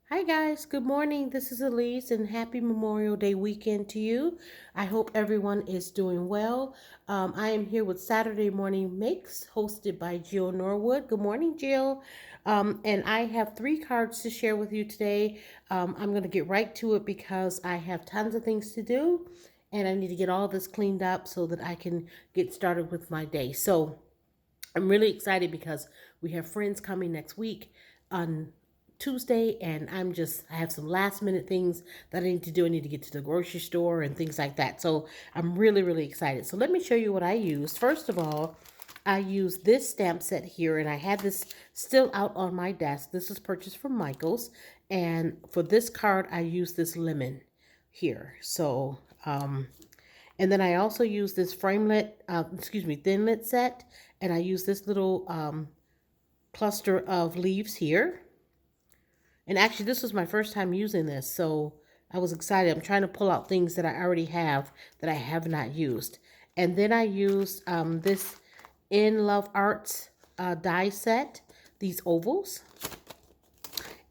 Hi guys, good morning. This is Elise and happy Memorial Day weekend to you. I hope everyone is doing well. I am here with Saturday Morning Makes hosted by Jill Norwood. Good morning, Jill. And I have three cards to share with you today. I'm going to get right to it because I have tons of things to do and I need to get all this cleaned up so that I can get started with my day. So, I'm really excited because we have friends coming next week on Tuesday, and I have some last minute things that I need to do. I need to get to the grocery store and things like that. So I'm really, really excited. So let me show you what I used. First of all, I used this stamp set here, and I had this still out on my desk. This was purchased from Michael's, and for this card, I used this lemon here. And then I also use this thinlit set, and I use this little cluster of leaves here. And actually, this was my first time using this, so I was excited. I'm trying to pull out things that I already have that I have not used. And then I used this In Love Arts die set, these ovals.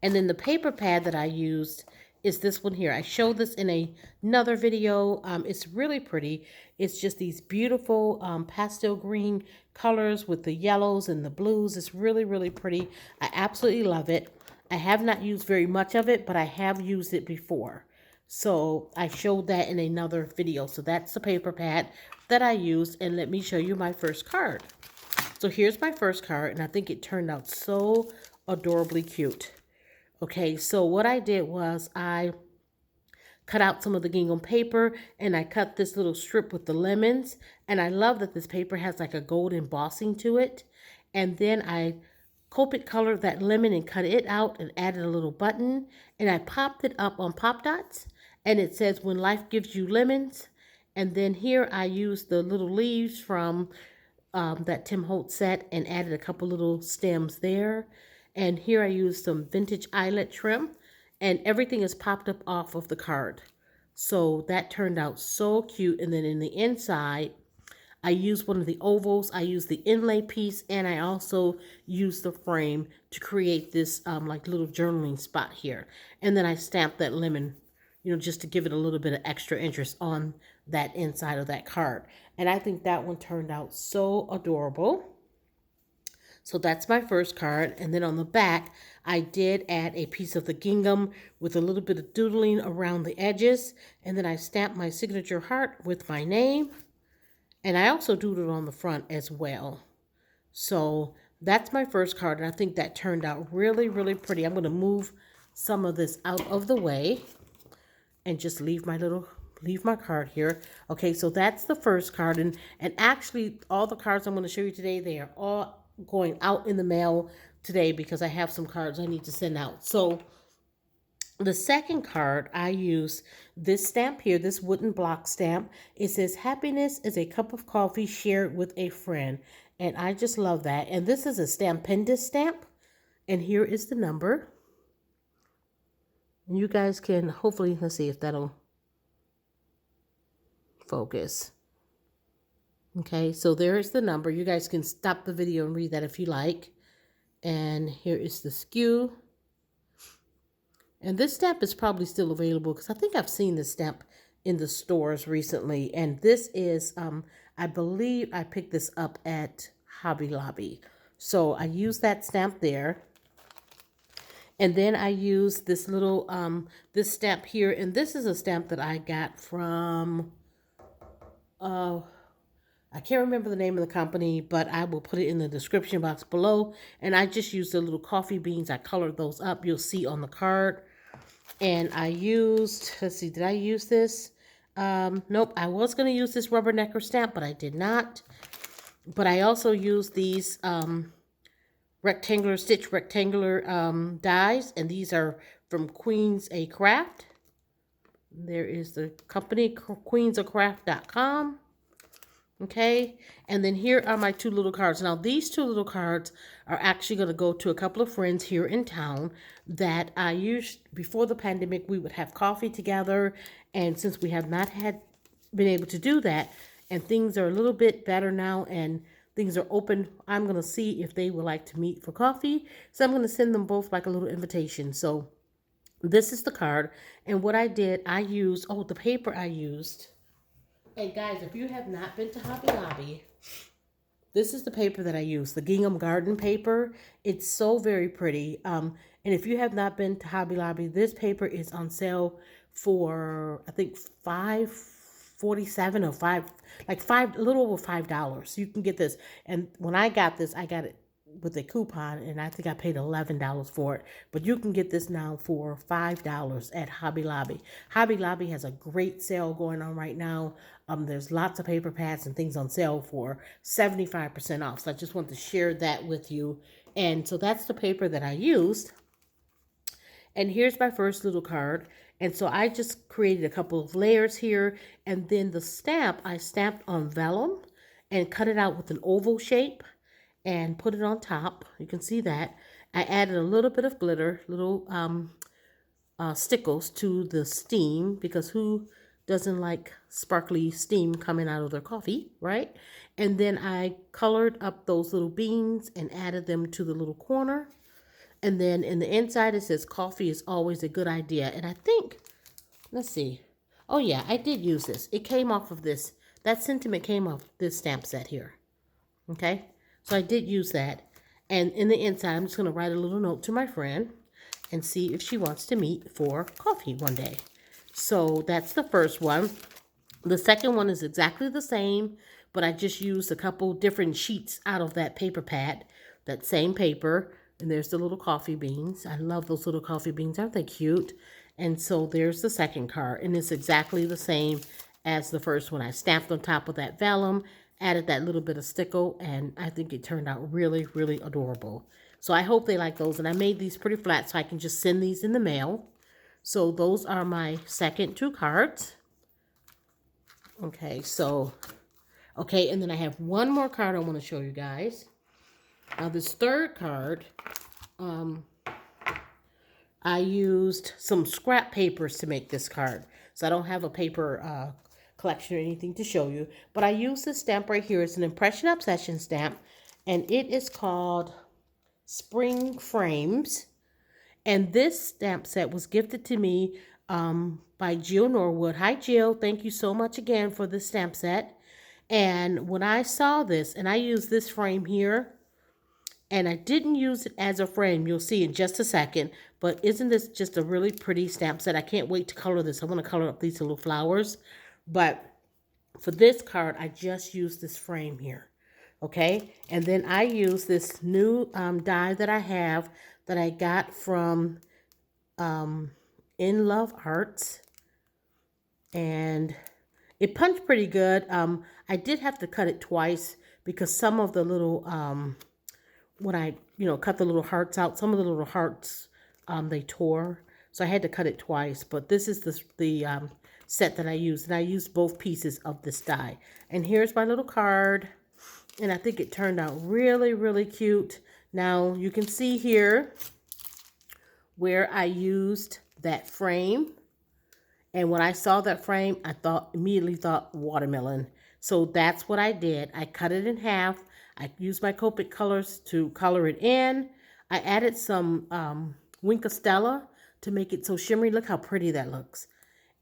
And then the paper pad that I used is this one here. I showed this in another video. It's really pretty. It's just these beautiful pastel green colors with the yellows and the blues. It's really, really pretty. I absolutely love it. I have not used very much of it, but I have used it before. So I showed that in another video. So that's the paper pad that I used. And let me show you my first card. So here's my first card, and I think it turned out so adorably cute. Okay, so what I did was I cut out some of the gingham paper and I cut this little strip with the lemons. And I love that this paper has like a gold embossing to it. And then I Copic colored that lemon and cut it out and added a little button. And I popped it up on Pop Dots. And it says, "When life gives you lemons." And then here I used the little leaves from that Tim Holtz set and added a couple little stems there. And here I used some vintage eyelet trim, and everything is popped up off of the card. So that turned out so cute. And then in the inside, I used one of the ovals, I used the inlay piece, and I also used the frame to create this like little journaling spot here. And then I stamped that lemon, just to give it a little bit of extra interest on that inside of that card. And I think that one turned out so adorable. So that's my first card. And then on the back, I did add a piece of the gingham with a little bit of doodling around the edges. And then I stamped my signature heart with my name. And I also doodled on the front as well. So that's my first card. And I think that turned out really, really pretty. I'm going to move some of this out of the way and just leave my card here. Okay, so that's the first card. And actually all the cards I'm going to show you today, they are all going out in the mail today because I have some cards I need to send out. So the second card, I use this stamp here, this wooden block stamp. It says, "Happiness is a cup of coffee shared with a friend." And I just love that. And this is a Stampendous stamp. And here is the number. And you guys can hopefully, let's see if that'll focus. Okay, so there is the number. You guys can stop the video and read that if you like. And here is the SKU. And this stamp is probably still available because I think I've seen this stamp in the stores recently. And this is, I believe I picked this up at Hobby Lobby. So I used that stamp there. And then I used this little, this stamp here. And this is a stamp that I got from, I can't remember the name of the company, but I will put it in the description box below. And I just used the little coffee beans. I colored those up. You'll see on the card. And I used, let's see, did I use this? Nope, I was going to use this rubbernecker stamp, but I did not. But I also used these rectangular dies, and these are from Queens A Craft. There is the company, queensacraft.com. Okay, and then here are my two little cards. Now, these two little cards are actually going to go to a couple of friends here in town that I used before the pandemic. We would have coffee together, and since we have not been able to do that, and things are a little bit better now, and things are open, I'm going to see if they would like to meet for coffee. So I'm going to send them both like a little invitation. So This is the card. And what I did, I used, oh, the paper I used. And guys, if you have not been to Hobby Lobby, this is the paper that I use, the Gingham Garden paper. It's so very pretty. And if you have not been to Hobby Lobby, this paper is on sale for I think $5.47 or a little over $5. You can get this. And when I got this, I got it with a coupon, and I think I paid $11 for it. But you can get this now for $5 at Hobby Lobby. Hobby Lobby has a great sale going on right now. There's lots of paper pads and things on sale for 75% off. So I just want to share that with you. And so that's the paper that I used. And here's my first little card. And so I just created a couple of layers here. And then the stamp, I stamped on vellum and cut it out with an oval shape and put it on top. You can see that. I added a little bit of glitter, little stickles to the steam, because who doesn't like sparkly steam coming out of their coffee, right? And then I colored up those little beans and added them to the little corner. And then in the inside it says coffee is always a good idea. And I think, let's see. Oh yeah, I did use this. It came off of this. That sentiment came off this stamp set here. Okay? So I did use that. And in the inside, I'm just going to write a little note to my friend and see if she wants to meet for coffee one day. So that's the first one. The second one is exactly the same, but I just used a couple different sheets out of that paper pad, that same paper. And there's the little coffee beans. I love those little coffee beans. Aren't they cute? And so there's the second card. And it's exactly the same as the first one. I stamped on top of that vellum, added that little bit of stickle, and I think it turned out really, really adorable. So I hope they like those. And I made these pretty flat so I can just send these in the mail. So those are my second two cards. Okay, and then I have one more card I want to show you guys. Now this third card, I used some scrap papers to make this card. So I don't have a paper collection or anything to show you. But I used this stamp right here. It's an Impression Obsession stamp. And it is called Spring Frames. And this stamp set was gifted to me by Jill Norwood. Hi, Jill. Thank you so much again for this stamp set. And when I saw this, and I used this frame here, and I didn't use it as a frame. You'll see in just a second. But isn't this just a really pretty stamp set? I can't wait to color this. I want to color up these little flowers. But for this card, I just used this frame here. Okay? And then I use this new die that I have that I got from In Love Arts. And it punched pretty good. I did have to cut it twice because some of the little... when I, cut the little hearts out, some of the little hearts, they tore. So I had to cut it twice. But this is the set that I used. And I used both pieces of this die. And here's my little card. And I think it turned out really, really cute. Now, you can see here where I used that frame. And when I saw that frame, I immediately thought watermelon. So that's what I did. I cut it in half. I used my Copic colors to color it in. I added some Wink of Stella to make it so shimmery. Look how pretty that looks.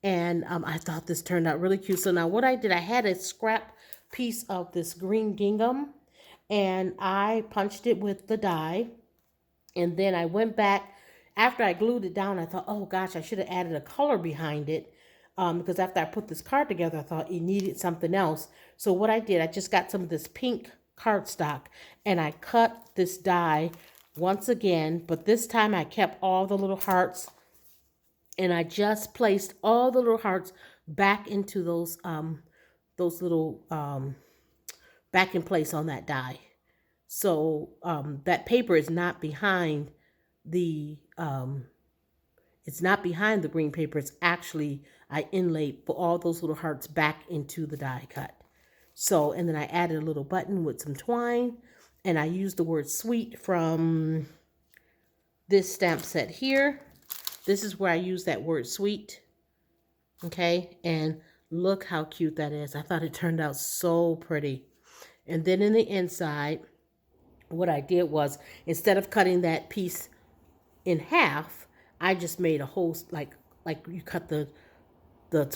And I thought this turned out really cute. So now what I did, I had a scrap piece of this green gingham. And I punched it with the die. And then I went back. After I glued it down, I thought, oh gosh, I should have added a color behind it. Because after I put this card together, I thought it needed something else. So what I did, I just got some of this pink cardstock and I cut this die once again, but this time I kept all the little hearts and I just placed all the little hearts back into those little back in place on that die. So that paper is not behind the it's not behind the green paper. It's actually, I inlaid all those little hearts back into the die cut. So, and then I added a little button with some twine. And I used the word sweet from this stamp set here. This is where I use that word sweet. Okay, and look how cute that is. I thought it turned out so pretty. And then in the inside, what I did was, instead of cutting that piece in half, I just made a whole, like you cut the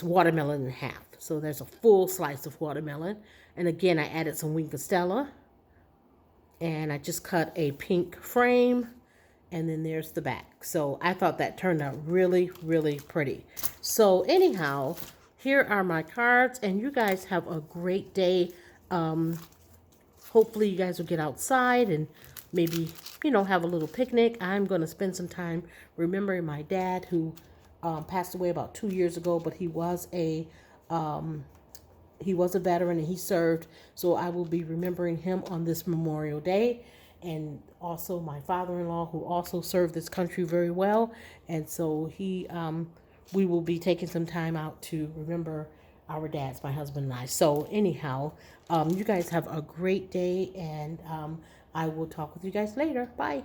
watermelon in half. So there's a full slice of watermelon. And again, I added some wing Costella. And I just cut a pink frame. And then there's the back. So I thought that turned out really, really pretty. So anyhow, here are my cards. And you guys have a great day. Hopefully you guys will get outside and maybe, have a little picnic. I'm going to spend some time remembering my dad who passed away about 2 years ago, but he was a veteran and he served. So I will be remembering him on this Memorial Day. And also my father-in-law who also served this country very well. And so we will be taking some time out to remember our dads, my husband and I. So anyhow, you guys have a great day, and I will talk with you guys later. Bye.